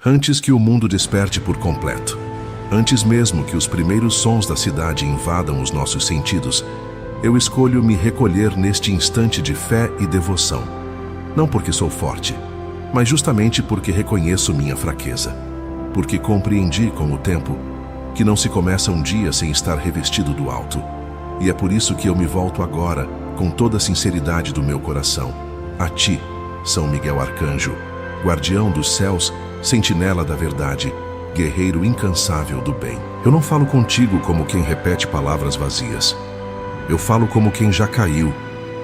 Antes que o mundo desperte por completo, antes mesmo que os primeiros sons da cidade invadam os nossos sentidos, eu escolho me recolher neste instante de fé e devoção. Não porque sou forte, mas justamente porque reconheço minha fraqueza. Porque compreendi com o tempo que não se começa um dia sem estar revestido do alto. E é por isso que eu me volto agora, com toda a sinceridade do meu coração, a ti, São Miguel Arcanjo, guardião dos céus, sentinela da verdade, guerreiro incansável do bem. Eu não falo contigo como quem repete palavras vazias. Eu falo como quem já caiu,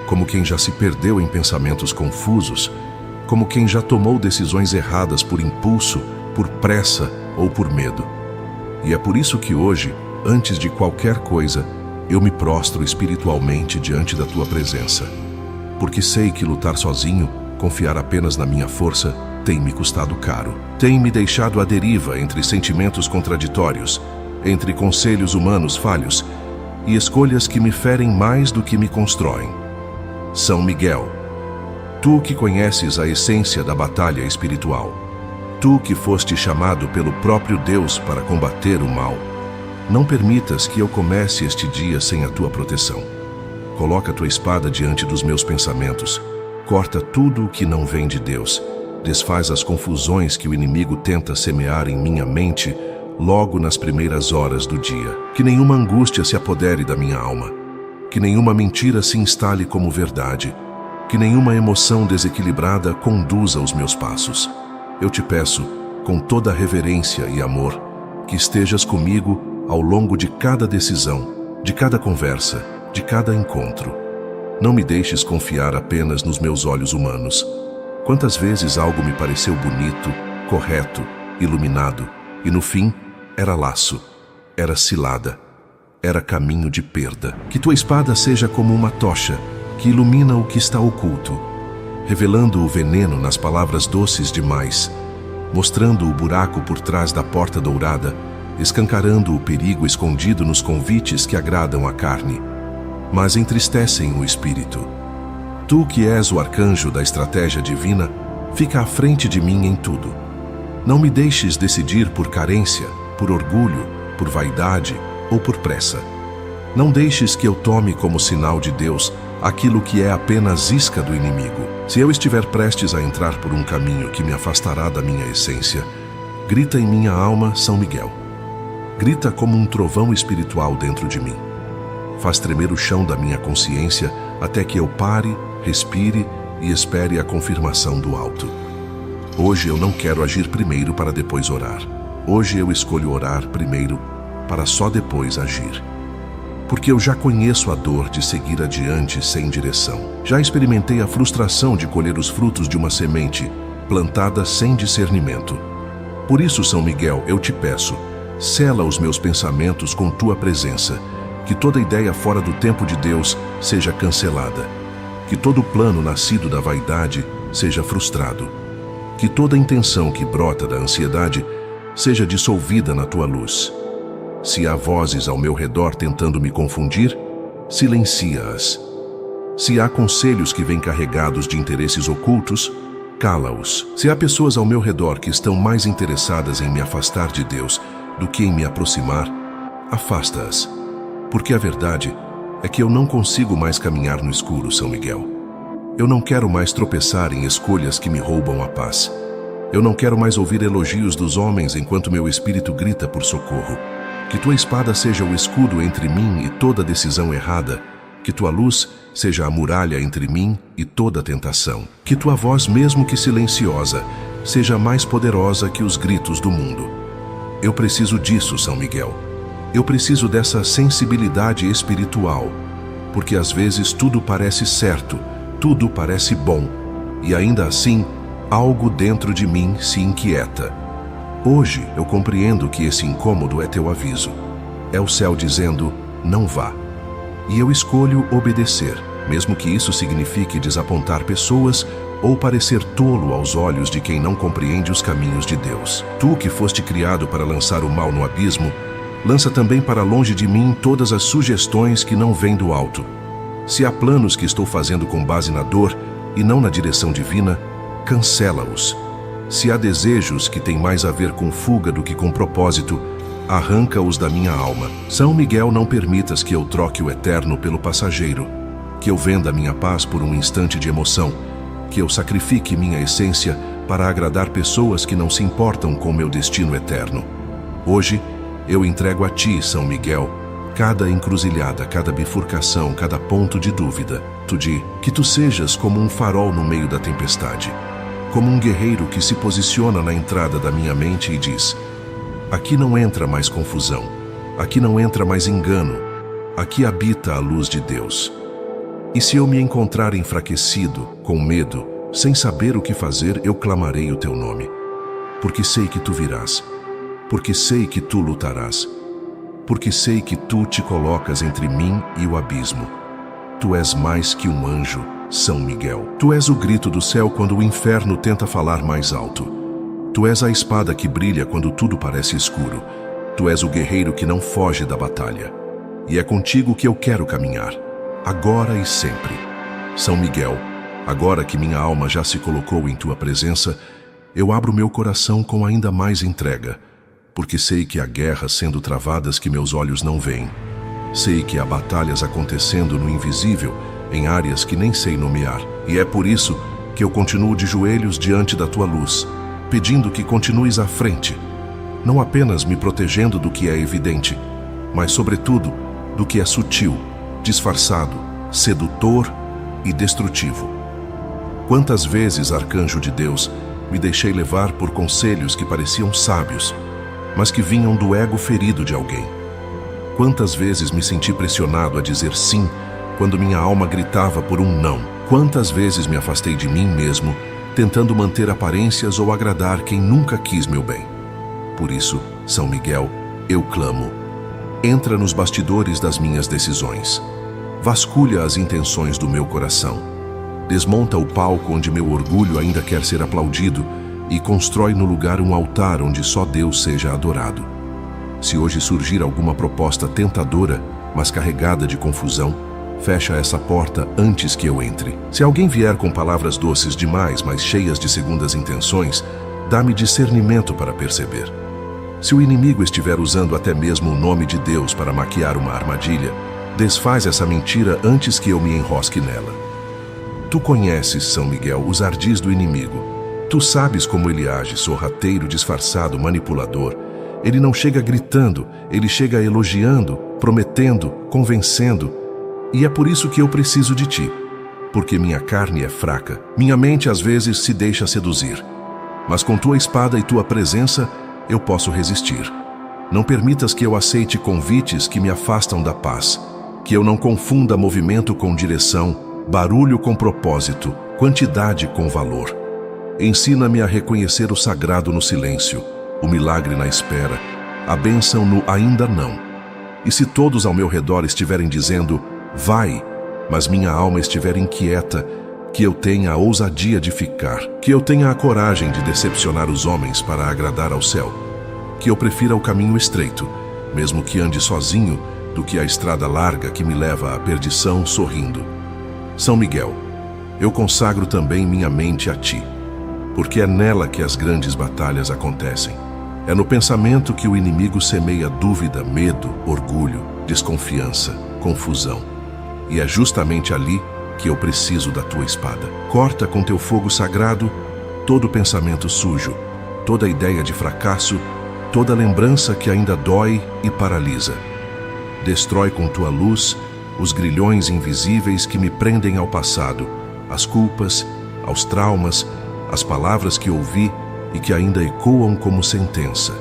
como quem já se perdeu em pensamentos confusos, como quem já tomou decisões erradas por impulso, por pressa ou por medo. E é por isso que hoje, antes de qualquer coisa, eu me prostro espiritualmente diante da tua presença. Porque sei que lutar sozinho, confiar apenas na minha força, tem me custado caro. Tem me deixado à deriva entre sentimentos contraditórios, entre conselhos humanos falhos e escolhas que me ferem mais do que me constroem. São Miguel, tu que conheces a essência da batalha espiritual, tu que foste chamado pelo próprio Deus para combater o mal, não permitas que eu comece este dia sem a tua proteção. Coloca a tua espada diante dos meus pensamentos, corta tudo o que não vem de Deus, desfaz as confusões que o inimigo tenta semear em minha mente logo nas primeiras horas do dia. Que nenhuma angústia se apodere da minha alma, que nenhuma mentira se instale como verdade, que nenhuma emoção desequilibrada conduza os meus passos. Eu te peço, com toda reverência e amor, que estejas comigo ao longo de cada decisão, de cada conversa, de cada encontro. Não me deixes confiar apenas nos meus olhos humanos. Quantas vezes algo me pareceu bonito, correto, iluminado, e no fim era laço, era cilada, era caminho de perda. Que tua espada seja como uma tocha que ilumina o que está oculto, revelando o veneno nas palavras doces demais, mostrando o buraco por trás da porta dourada, escancarando o perigo escondido nos convites que agradam a carne, mas entristecem o espírito. Tu que és o arcanjo da estratégia divina, fica à frente de mim em tudo. Não me deixes decidir por carência, por orgulho, por vaidade ou por pressa. Não deixes que eu tome como sinal de Deus aquilo que é apenas isca do inimigo. Se eu estiver prestes a entrar por um caminho que me afastará da minha essência, grita em minha alma São Miguel. Grita como um trovão espiritual dentro de mim. Faz tremer o chão da minha consciência até que eu pare, respire e espere a confirmação do alto. Hoje eu não quero agir primeiro para depois orar. Hoje eu escolho orar primeiro para só depois agir. Porque eu já conheço a dor de seguir adiante sem direção. Já experimentei a frustração de colher os frutos de uma semente plantada sem discernimento. Por isso, São Miguel, eu te peço, sela os meus pensamentos com tua presença, que toda ideia fora do tempo de Deus seja cancelada, que todo plano nascido da vaidade seja frustrado, que toda intenção que brota da ansiedade seja dissolvida na tua luz. Se há vozes ao meu redor tentando me confundir, silencia-as. Se há conselhos que vêm carregados de interesses ocultos, cala-os. Se há pessoas ao meu redor que estão mais interessadas em me afastar de Deus do que em me aproximar, afasta-as. Porque a verdade é que eu não consigo mais caminhar no escuro, São Miguel. Eu não quero mais tropeçar em escolhas que me roubam a paz. Eu não quero mais ouvir elogios dos homens enquanto meu espírito grita por socorro. Que tua espada seja o escudo entre mim e toda decisão errada. Que tua luz seja a muralha entre mim e toda tentação. Que tua voz, mesmo que silenciosa, seja mais poderosa que os gritos do mundo. Eu preciso disso, São Miguel. Eu preciso dessa sensibilidade espiritual, porque às vezes tudo parece certo, tudo parece bom, e ainda assim, algo dentro de mim se inquieta. Hoje eu compreendo que esse incômodo é teu aviso. É o céu dizendo, não vá. E eu escolho obedecer, mesmo que isso signifique desapontar pessoas ou parecer tolo aos olhos de quem não compreende os caminhos de Deus. Tu que foste criado para lançar o mal no abismo, lança também para longe de mim todas as sugestões que não vêm do alto. Se há planos que estou fazendo com base na dor e não na direção divina, cancela-os. Se há desejos que têm mais a ver com fuga do que com propósito, arranca-os da minha alma. São Miguel, não permitas que eu troque o eterno pelo passageiro, que eu venda minha paz por um instante de emoção, que eu sacrifique minha essência para agradar pessoas que não se importam com meu destino eterno. Hoje, eu entrego a ti, São Miguel, cada encruzilhada, cada bifurcação, cada ponto de dúvida. Que tu sejas como um farol no meio da tempestade, como um guerreiro que se posiciona na entrada da minha mente e diz: aqui não entra mais confusão, aqui não entra mais engano, aqui habita a luz de Deus. E se eu me encontrar enfraquecido, com medo, sem saber o que fazer, eu clamarei o teu nome, porque sei que tu virás, porque sei que tu lutarás, porque sei que tu te colocas entre mim e o abismo. Tu és mais que um anjo, São Miguel. Tu és o grito do céu quando o inferno tenta falar mais alto. Tu és a espada que brilha quando tudo parece escuro. Tu és o guerreiro que não foge da batalha. E é contigo que eu quero caminhar, agora e sempre. São Miguel, agora que minha alma já se colocou em tua presença, eu abro meu coração com ainda mais entrega, porque sei que há guerras sendo travadas que meus olhos não veem. Sei que há batalhas acontecendo no invisível, em áreas que nem sei nomear. E é por isso que eu continuo de joelhos diante da tua luz, pedindo que continues à frente, não apenas me protegendo do que é evidente, mas sobretudo do que é sutil, disfarçado, sedutor e destrutivo. Quantas vezes, arcanjo de Deus, me deixei levar por conselhos que pareciam sábios, mas que vinham do ego ferido de alguém. Quantas vezes me senti pressionado a dizer sim, quando minha alma gritava por um não. Quantas vezes me afastei de mim mesmo, tentando manter aparências ou agradar quem nunca quis meu bem. Por isso, São Miguel, eu clamo: entra nos bastidores das minhas decisões. Vasculha as intenções do meu coração. Desmonta o palco onde meu orgulho ainda quer ser aplaudido e constrói no lugar um altar onde só Deus seja adorado. Se hoje surgir alguma proposta tentadora, mas carregada de confusão, fecha essa porta antes que eu entre. Se alguém vier com palavras doces demais, mas cheias de segundas intenções, dá-me discernimento para perceber. Se o inimigo estiver usando até mesmo o nome de Deus para maquiar uma armadilha, desfaz essa mentira antes que eu me enrosque nela. Tu conheces, São Miguel, os ardis do inimigo. Tu sabes como ele age, sorrateiro, disfarçado, manipulador. Ele não chega gritando, ele chega elogiando, prometendo, convencendo. E é por isso que eu preciso de ti, porque minha carne é fraca, minha mente às vezes se deixa seduzir. Mas com tua espada e tua presença, eu posso resistir. Não permitas que eu aceite convites que me afastam da paz, que eu não confunda movimento com direção, barulho com propósito, quantidade com valor. Ensina-me a reconhecer o sagrado no silêncio, o milagre na espera, a bênção no ainda não. E se todos ao meu redor estiverem dizendo, vai, mas minha alma estiver inquieta, que eu tenha a ousadia de ficar, que eu tenha a coragem de decepcionar os homens para agradar ao céu, que eu prefira o caminho estreito, mesmo que ande sozinho, do que a estrada larga que me leva à perdição sorrindo. São Miguel, eu consagro também minha mente a ti, porque é nela que as grandes batalhas acontecem. É no pensamento que o inimigo semeia dúvida, medo, orgulho, desconfiança, confusão. E é justamente ali que eu preciso da tua espada. Corta com teu fogo sagrado todo pensamento sujo, toda ideia de fracasso, toda lembrança que ainda dói e paralisa. Destrói com tua luz os grilhões invisíveis que me prendem ao passado, às culpas, aos traumas, às palavras que ouvi e que ainda ecoam como sentença.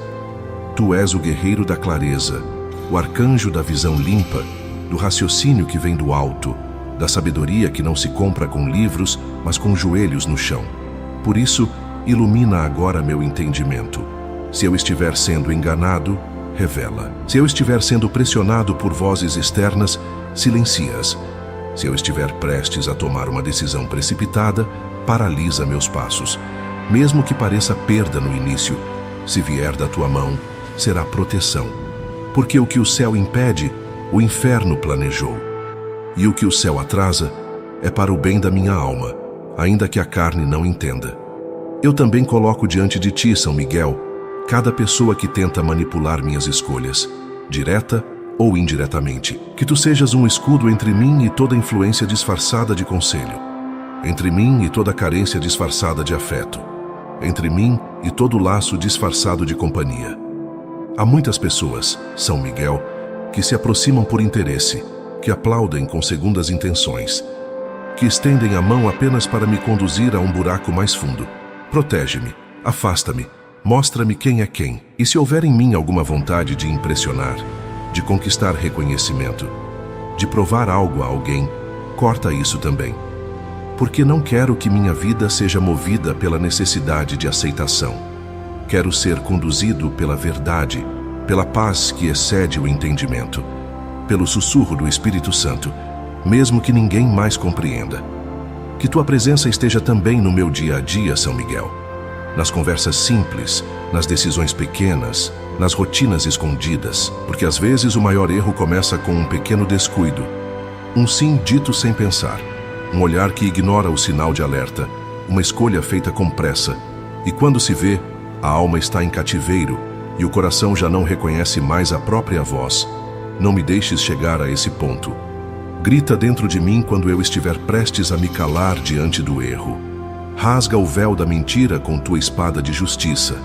Tu és o guerreiro da clareza, o arcanjo da visão limpa, do raciocínio que vem do alto, da sabedoria que não se compra com livros, mas com joelhos no chão. Por isso, ilumina agora meu entendimento. Se eu estiver sendo enganado, revela. Se eu estiver sendo pressionado por vozes externas, silencia-as. Se eu estiver prestes a tomar uma decisão precipitada, paralisa meus passos. Mesmo que pareça perda no início, se vier da tua mão, será proteção. Porque o que o céu impede, o inferno planejou. E o que o céu atrasa, é para o bem da minha alma, ainda que a carne não entenda. Eu também coloco diante de ti, São Miguel, cada pessoa que tenta manipular minhas escolhas, direta ou indiretamente. Que tu sejas um escudo entre mim e toda influência disfarçada de conselho, entre mim e toda carência disfarçada de afeto, entre mim e todo laço disfarçado de companhia. Há muitas pessoas, São Miguel, que se aproximam por interesse, que aplaudem com segundas intenções, que estendem a mão apenas para me conduzir a um buraco mais fundo. Protege-me, afasta-me, mostra-me quem é quem. E se houver em mim alguma vontade de impressionar, de conquistar reconhecimento, de provar algo a alguém, corta isso também. Porque não quero que minha vida seja movida pela necessidade de aceitação. Quero ser conduzido pela verdade, pela paz que excede o entendimento, pelo sussurro do Espírito Santo, mesmo que ninguém mais compreenda. Que tua presença esteja também no meu dia a dia, São Miguel. Nas conversas simples, nas decisões pequenas, nas rotinas escondidas, porque às vezes o maior erro começa com um pequeno descuido, um sim dito sem pensar, um olhar que ignora o sinal de alerta, uma escolha feita com pressa, e quando se vê, a alma está em cativeiro e o coração já não reconhece mais a própria voz. Não me deixes chegar a esse ponto. Grita dentro de mim quando eu estiver prestes a me calar diante do erro. Rasga o véu da mentira com tua espada de justiça.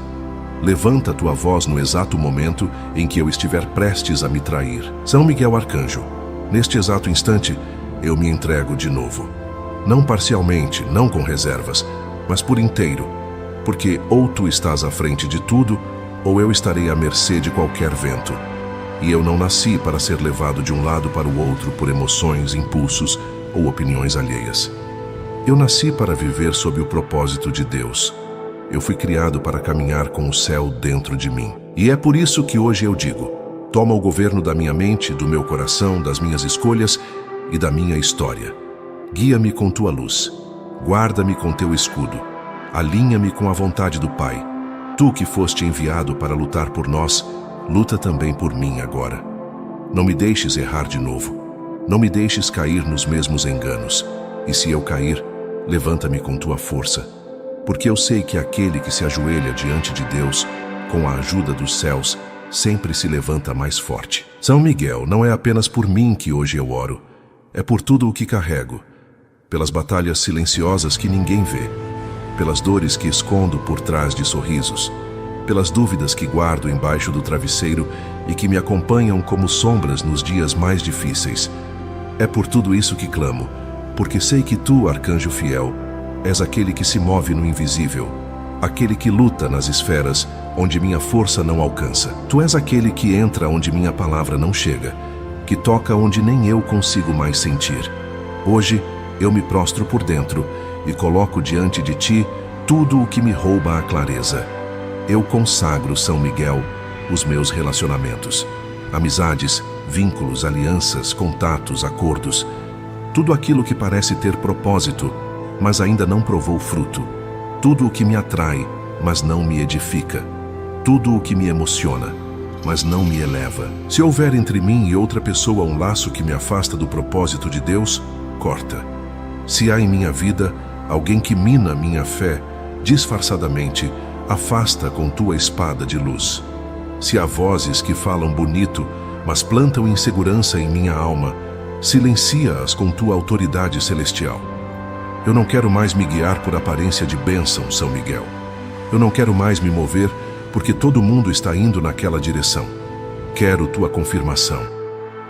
Levanta tua voz no exato momento em que eu estiver prestes a me trair. São Miguel Arcanjo, neste exato instante, eu me entrego de novo. Não parcialmente, não com reservas, mas por inteiro, porque ou tu estás à frente de tudo, ou eu estarei à mercê de qualquer vento. E eu não nasci para ser levado de um lado para o outro por emoções, impulsos ou opiniões alheias. Eu nasci para viver sob o propósito de Deus. Eu fui criado para caminhar com o céu dentro de mim. E é por isso que hoje eu digo: toma o governo da minha mente, do meu coração, das minhas escolhas e da minha história. Guia-me com tua luz. Guarda-me com teu escudo. Alinha-me com a vontade do Pai. Tu que foste enviado para lutar por nós, luta também por mim agora. Não me deixes errar de novo. Não me deixes cair nos mesmos enganos. E se eu cair, levanta-me com tua força. Porque eu sei que aquele que se ajoelha diante de Deus, com a ajuda dos céus, sempre se levanta mais forte. São Miguel, não é apenas por mim que hoje eu oro. É por tudo o que carrego. Pelas batalhas silenciosas que ninguém vê. Pelas dores que escondo por trás de sorrisos. Pelas dúvidas que guardo embaixo do travesseiro e que me acompanham como sombras nos dias mais difíceis. É por tudo isso que clamo, porque sei que tu, arcanjo fiel, és aquele que se move no invisível, aquele que luta nas esferas onde minha força não alcança. Tu és aquele que entra onde minha palavra não chega, que toca onde nem eu consigo mais sentir. Hoje eu me prostro por dentro e coloco diante de ti tudo o que me rouba a clareza. Eu consagro, São Miguel, os meus relacionamentos, amizades, vínculos, alianças, contatos, acordos, tudo aquilo que parece ter propósito, mas ainda não provou fruto, tudo o que me atrai, mas não me edifica, tudo o que me emociona, mas não me eleva. Se houver entre mim e outra pessoa um laço que me afasta do propósito de Deus, corta. Se há em minha vida alguém que mina minha fé, disfarçadamente, afasta com tua espada de luz. Se há vozes que falam bonito, mas plantam insegurança em minha alma, silencia-as com tua autoridade celestial. Eu não quero mais me guiar por aparência de bênção, São Miguel. Eu não quero mais me mover porque todo mundo está indo naquela direção. Quero tua confirmação.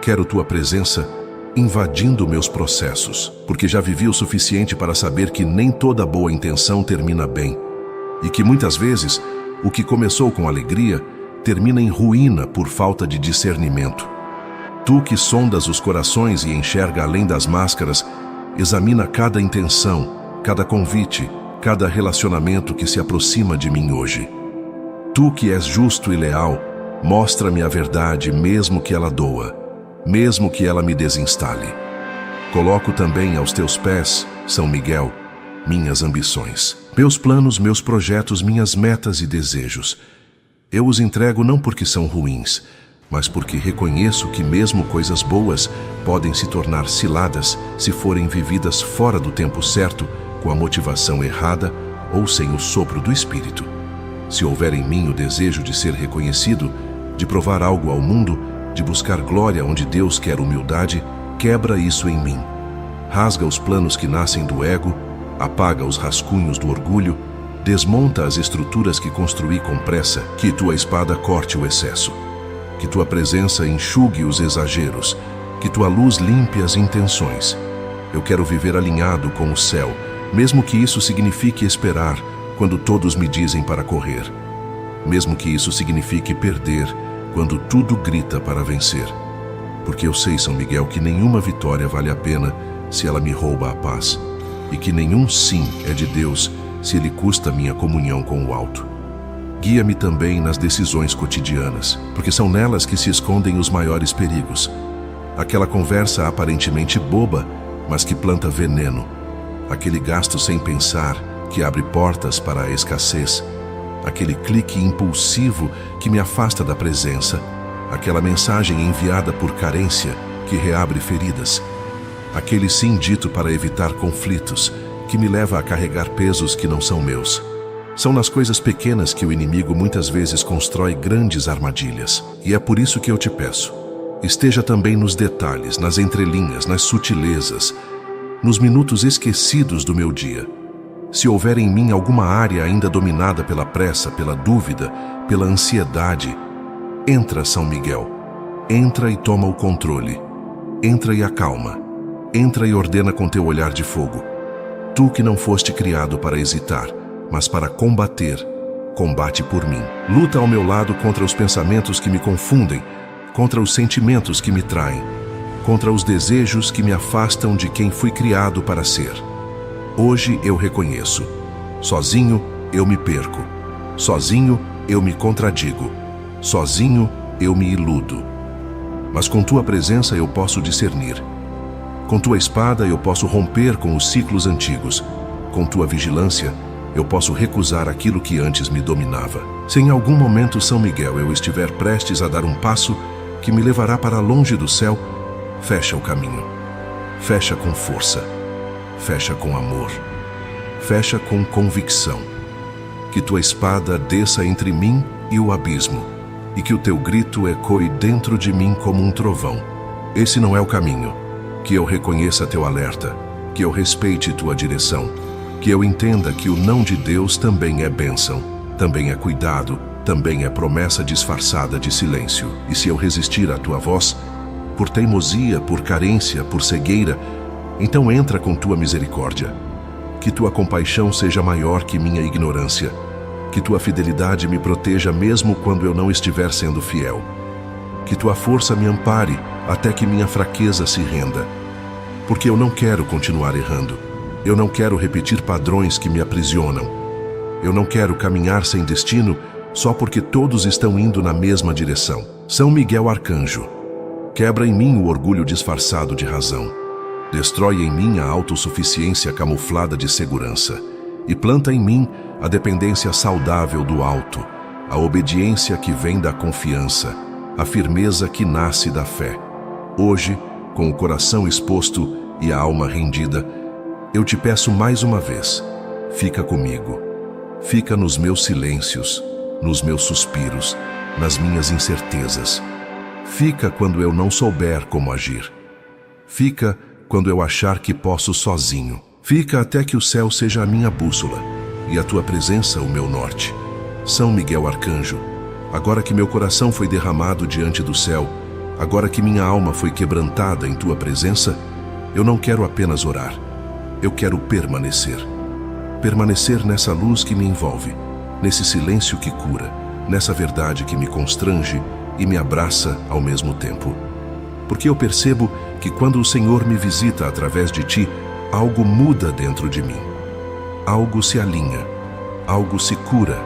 Quero tua presença invadindo meus processos, porque já vivi o suficiente para saber que nem toda boa intenção termina bem, e que muitas vezes o que começou com alegria termina em ruína por falta de discernimento. Tu que sondas os corações e enxerga além das máscaras, examina cada intenção, cada convite, cada relacionamento que se aproxima de mim hoje. Tu que és justo e leal, mostra-me a verdade mesmo que ela doa, mesmo que ela me desinstale. Coloco também aos teus pés, São Miguel, minhas ambições, meus planos, meus projetos, minhas metas e desejos. Eu os entrego não porque são ruins, mas porque reconheço que mesmo coisas boas podem se tornar ciladas se forem vividas fora do tempo certo, com a motivação errada ou sem o sopro do Espírito. Se houver em mim o desejo de ser reconhecido, de provar algo ao mundo, de buscar glória onde Deus quer humildade, quebra isso em mim. Rasga os planos que nascem do ego, apaga os rascunhos do orgulho, desmonta as estruturas que construí com pressa, que tua espada corte o excesso, que tua presença enxugue os exageros, que tua luz limpe as intenções. Eu quero viver alinhado com o céu, mesmo que isso signifique esperar quando todos me dizem para correr, mesmo que isso signifique perder quando tudo grita para vencer. Porque eu sei, São Miguel, que nenhuma vitória vale a pena se ela me rouba a paz, e que nenhum sim é de Deus se ele custa minha comunhão com o alto. Guia-me também nas decisões cotidianas, porque são nelas que se escondem os maiores perigos. Aquela conversa aparentemente boba, mas que planta veneno. Aquele gasto sem pensar, que abre portas para a escassez. Aquele clique impulsivo que me afasta da presença. Aquela mensagem enviada por carência, que reabre feridas. Aquele sim dito para evitar conflitos, que me leva a carregar pesos que não são meus. São nas coisas pequenas que o inimigo muitas vezes constrói grandes armadilhas. E é por isso que eu te peço, esteja também nos detalhes, nas entrelinhas, nas sutilezas, nos minutos esquecidos do meu dia. Se houver em mim alguma área ainda dominada pela pressa, pela dúvida, pela ansiedade, entra, São Miguel. Entra e toma o controle. Entra e acalma. Entra e ordena com teu olhar de fogo. Tu que não foste criado para hesitar, mas para combater, combate por mim. Luta ao meu lado contra os pensamentos que me confundem, contra os sentimentos que me traem, contra os desejos que me afastam de quem fui criado para ser. Hoje eu reconheço. Sozinho eu me perco. Sozinho eu me contradigo. Sozinho eu me iludo. Mas com tua presença eu posso discernir. Com tua espada eu posso romper com os ciclos antigos. Com tua vigilância eu posso recusar aquilo que antes me dominava. Se em algum momento, São Miguel, eu estiver prestes a dar um passo que me levará para longe do céu, fecha o caminho. Fecha com força. Fecha com amor. Fecha com convicção. Que tua espada desça entre mim e o abismo, e que o teu grito ecoe dentro de mim como um trovão. Esse não é o caminho. Que eu reconheça teu alerta, que eu respeite tua direção, que eu entenda que o não de Deus também é bênção, também é cuidado, também é promessa disfarçada de silêncio. E se eu resistir à tua voz, por teimosia, por carência, por cegueira, então entra com tua misericórdia. Que tua compaixão seja maior que minha ignorância. Que tua fidelidade me proteja mesmo quando eu não estiver sendo fiel. Que tua força me ampare até que minha fraqueza se renda. Porque eu não quero continuar errando. Eu não quero repetir padrões que me aprisionam. Eu não quero caminhar sem destino só porque todos estão indo na mesma direção. São Miguel Arcanjo, quebra em mim o orgulho disfarçado de razão. Destrói em mim a autossuficiência camuflada de segurança e planta em mim a dependência saudável do alto, a obediência que vem da confiança, a firmeza que nasce da fé. Hoje, com o coração exposto e a alma rendida, eu te peço mais uma vez, fica comigo. Fica nos meus silêncios, nos meus suspiros, nas minhas incertezas. Fica quando eu não souber como agir. Fica quando eu achar que posso sozinho. Fica até que o céu seja a minha bússola e a tua presença o meu norte. São Miguel Arcanjo, agora que meu coração foi derramado diante do céu, agora que minha alma foi quebrantada em tua presença, eu não quero apenas orar, eu quero permanecer. Permanecer nessa luz que me envolve, nesse silêncio que cura, nessa verdade que me constrange e me abraça ao mesmo tempo. Porque eu percebo que quando o Senhor me visita através de ti, algo muda dentro de mim. Algo se alinha, algo se cura,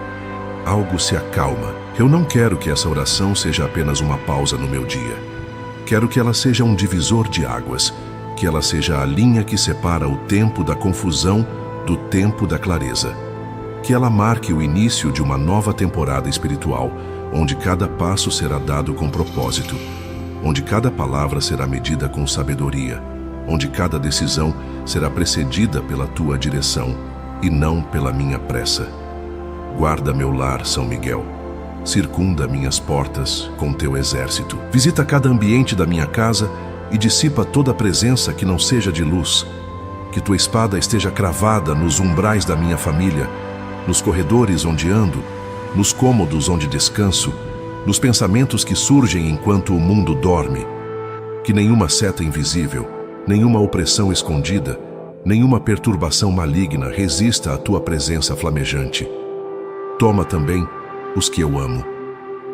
algo se acalma. Eu não quero que essa oração seja apenas uma pausa no meu dia. Quero que ela seja um divisor de águas, que ela seja a linha que separa o tempo da confusão do tempo da clareza. Que ela marque o início de uma nova temporada espiritual, onde cada passo será dado com propósito, onde cada palavra será medida com sabedoria, onde cada decisão será precedida pela tua direção, e não pela minha pressa. Guarda meu lar, São Miguel. Circunda minhas portas com teu exército. Visita cada ambiente da minha casa e dissipa toda presença que não seja de luz. Que tua espada esteja cravada nos umbrais da minha família, nos corredores onde ando, nos cômodos onde descanso, nos pensamentos que surgem enquanto o mundo dorme. Que nenhuma seta invisível, nenhuma opressão escondida, nenhuma perturbação maligna resista à tua presença flamejante. Toma também os que eu amo,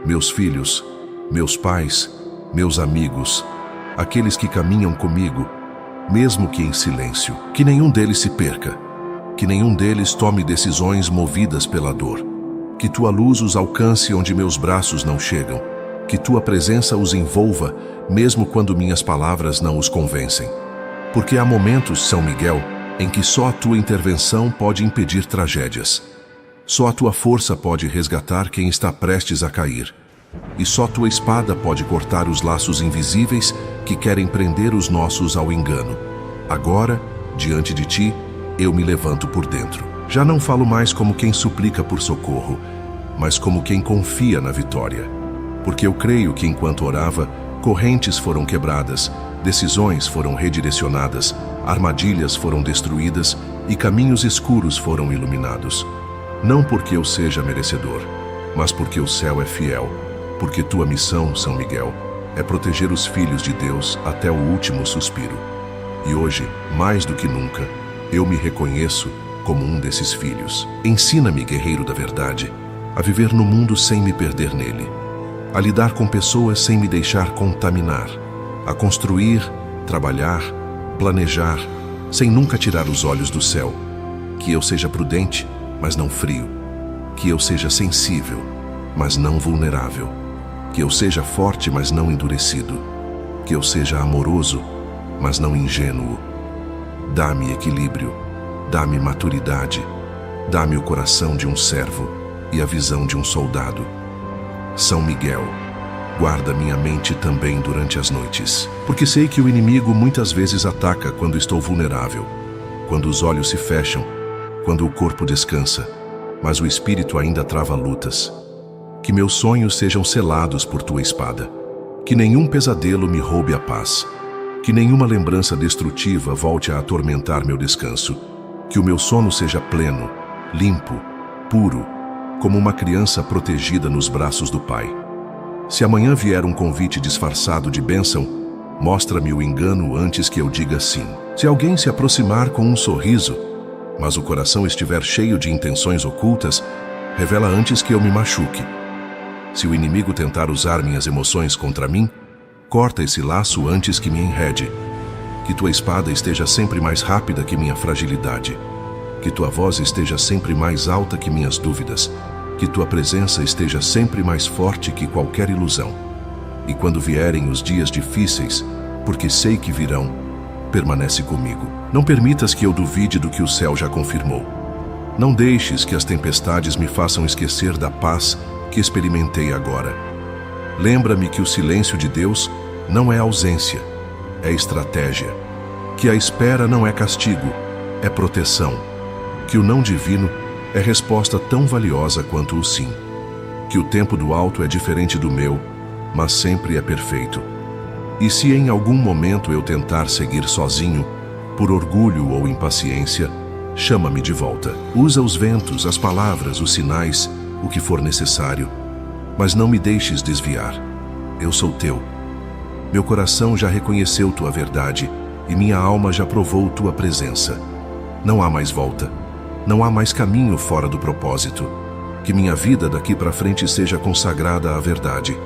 meus filhos, meus pais, meus amigos, aqueles que caminham comigo, mesmo que em silêncio. Que nenhum deles se perca, que nenhum deles tome decisões movidas pela dor. Que tua luz os alcance onde meus braços não chegam, que tua presença os envolva, mesmo quando minhas palavras não os convencem. Porque há momentos, São Miguel, em que só a tua intervenção pode impedir tragédias. Só a tua força pode resgatar quem está prestes a cair. E só tua espada pode cortar os laços invisíveis que querem prender os nossos ao engano. Agora, diante de ti, eu me levanto por dentro. Já não falo mais como quem suplica por socorro, mas como quem confia na vitória. Porque eu creio que enquanto orava, correntes foram quebradas, decisões foram redirecionadas, armadilhas foram destruídas e caminhos escuros foram iluminados. Não porque eu seja merecedor, mas porque o céu é fiel, porque tua missão, São Miguel, é proteger os filhos de Deus até o último suspiro. E hoje, mais do que nunca, eu me reconheço como um desses filhos. Ensina-me, guerreiro da verdade, a viver no mundo sem me perder nele, a lidar com pessoas sem me deixar contaminar, a construir, trabalhar, planejar, sem nunca tirar os olhos do céu. Que eu seja prudente, mas não frio. Que eu seja sensível, mas não vulnerável. Que eu seja forte, mas não endurecido. Que eu seja amoroso, mas não ingênuo. Dá-me equilíbrio, dá-me maturidade, dá-me o coração de um servo e a visão de um soldado. São Miguel, guarda minha mente também durante as noites, porque sei que o inimigo muitas vezes ataca quando estou vulnerável, quando os olhos se fecham, quando o corpo descansa, mas o espírito ainda trava lutas. Que meus sonhos sejam selados por tua espada, que nenhum pesadelo me roube a paz, que nenhuma lembrança destrutiva volte a atormentar meu descanso, que o meu sono seja pleno, limpo, puro, como uma criança protegida nos braços do Pai. Se amanhã vier um convite disfarçado de bênção, mostra-me o engano antes que eu diga sim. Se alguém se aproximar com um sorriso, mas o coração estiver cheio de intenções ocultas, revela antes que eu me machuque. Se o inimigo tentar usar minhas emoções contra mim, corta esse laço antes que me enrede. Que tua espada esteja sempre mais rápida que minha fragilidade. Que tua voz esteja sempre mais alta que minhas dúvidas. Que tua presença esteja sempre mais forte que qualquer ilusão. E quando vierem os dias difíceis, porque sei que virão, permanece comigo. Não permitas que eu duvide do que o céu já confirmou. Não deixes que as tempestades me façam esquecer da paz que experimentei agora. Lembra-me que o silêncio de Deus não é ausência, é estratégia. Que a espera não é castigo, é proteção. Que o não divino é resposta tão valiosa quanto o sim. Que o tempo do alto é diferente do meu, mas sempre é perfeito. E se em algum momento eu tentar seguir sozinho, por orgulho ou impaciência, chama-me de volta. Usa os ventos, as palavras, os sinais, o que for necessário, mas não me deixes desviar. Eu sou teu. Meu coração já reconheceu tua verdade e minha alma já provou tua presença. Não há mais volta. Não há mais caminho fora do propósito. Que minha vida daqui para frente seja consagrada à verdade,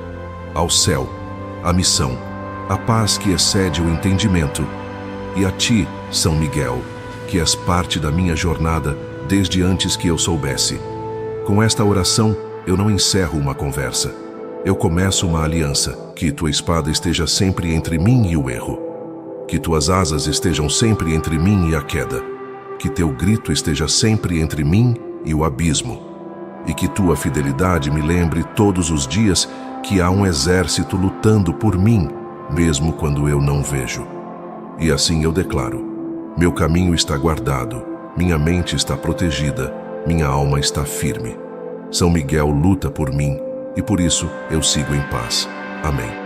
ao céu, à missão, à paz que excede o entendimento. E a ti, São Miguel, que és parte da minha jornada desde antes que eu soubesse. Com esta oração, eu não encerro uma conversa. Eu começo uma aliança. Que tua espada esteja sempre entre mim e o erro. Que tuas asas estejam sempre entre mim e a queda. Que teu grito esteja sempre entre mim e o abismo. E que tua fidelidade me lembre todos os dias que há um exército lutando por mim, mesmo quando eu não vejo. E assim eu declaro: meu caminho está guardado, Minha mente está protegida, minha alma está firme. São Miguel luta por mim e por isso eu sigo em paz. Amém.